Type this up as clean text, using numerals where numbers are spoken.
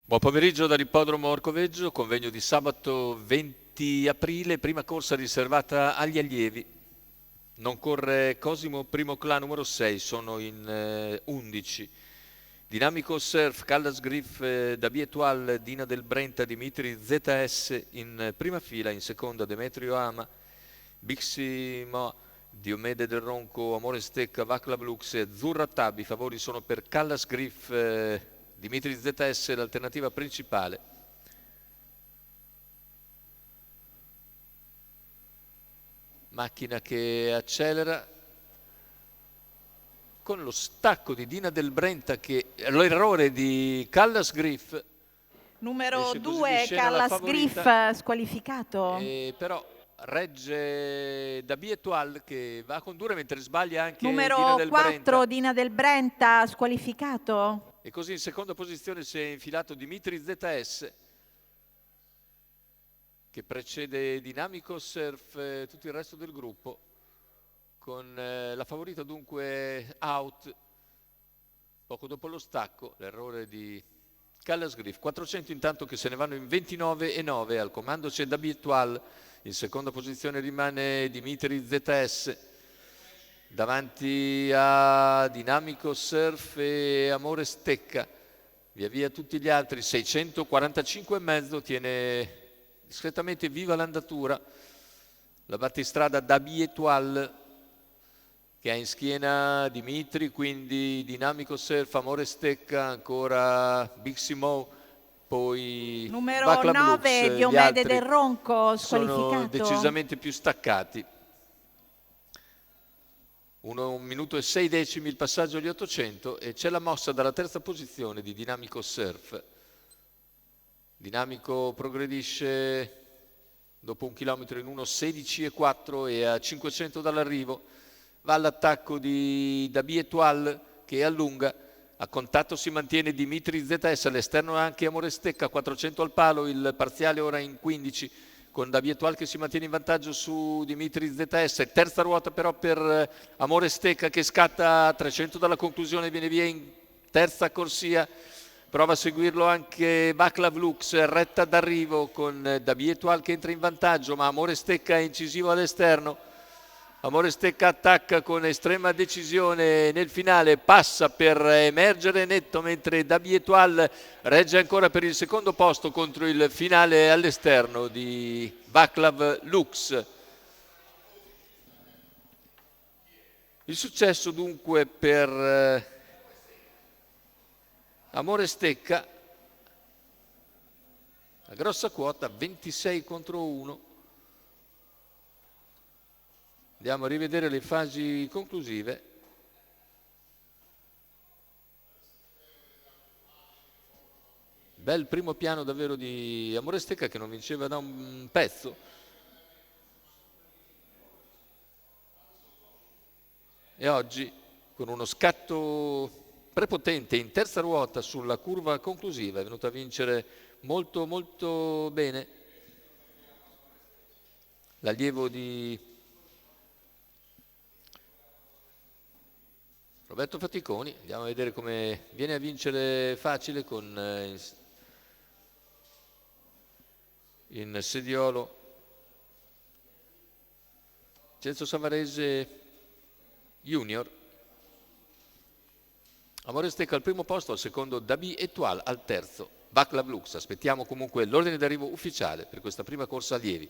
Buon pomeriggio dall'ippodromo Orcoveggio, convegno di sabato 20 aprile, prima corsa riservata agli allievi. Non corre Cosimo Primo Cla numero 6, sono in 11. Dinamico Surf, Caldas Griff, Dabi Etoile, Dina del Brenta, Dimitri ZS in prima fila, in seconda Demetrio Ama, Biximo, Diomede del Ronco, Amore Stecca, Vaclav Lux e Azzurra Tab. I favori sono per Caldas Griff, Dimitri ZS, l'alternativa principale. Macchina che accelera con lo stacco di Dina del Brenta, che l'errore di Caldas Griff. Numero Esce così di 2, scena la Callas Griff, favorita, squalificato. però regge Dabi Etoile che va a condurre, mentre sbaglia anche Dina Numero del 4, Brenta. Dina del Brenta, squalificato. E così in seconda posizione si è infilato Dimitri ZS, che precede Dinamico Surf e tutto il resto del gruppo, con la favorita dunque out poco dopo lo stacco, l'errore di Callas Griff. 400 intanto che se ne vanno in 29,9. Al comando c'è Dabi Etoile, in seconda posizione rimane Dimitri ZS, davanti a Dinamico Surf e Amore Stecca. Via via tutti gli altri. 645,5, tiene discretamente viva l'andatura la battistrada Dabi Etoile, che ha in schiena Dimitri, quindi Dinamico Surf, Amore Stecca, ancora Biximo, poi Numero Vaclav Lux. 9, Gli Diomede altri del Ronco, sono squalificato. decisamente più staccati. 1 minuto e 6 decimi il passaggio agli 800, e c'è la mossa dalla terza posizione di Dinamico Surf. Dinamico progredisce dopo 1 chilometro in 1:16,4 e a 500 dall'arrivo. Va all'attacco di Dabi Etoile che allunga. A contatto si mantiene Dimitri ZS, all'esterno anche Amore Stecca, 400 al palo, il parziale ora in 15, con Dabi Etoile che si mantiene in vantaggio su Dimitri ZS. Terza ruota però per Amore Stecca, che scatta a 300 dalla conclusione, viene via in terza corsia. Prova a seguirlo anche Vaclav Lux, retta d'arrivo con Dabi Etoile che entra in vantaggio, ma Amore Stecca è incisivo all'esterno. Amore Stecca attacca con estrema decisione nel finale, passa per emergere netto, mentre Dabi Etoile regge ancora per il secondo posto contro il finale all'esterno di Vaclav Lux. Il successo dunque per Amore Stecca, la grossa quota 26 contro 1. Andiamo a rivedere le fasi conclusive. Bel primo piano davvero di Amore Stecca, che non vinceva da un pezzo. E oggi, con uno scatto prepotente in terza ruota sulla curva conclusiva, è venuto a vincere molto molto bene l'allievo di Roberto Faticoni. Andiamo a vedere come viene a vincere facile con in sediolo Celso Savarese Junior. Amore Stecca al primo posto, al secondo Dabi Etoile, al terzo Vaclav Lux. Aspettiamo comunque l'ordine d'arrivo ufficiale per questa prima corsa allievi.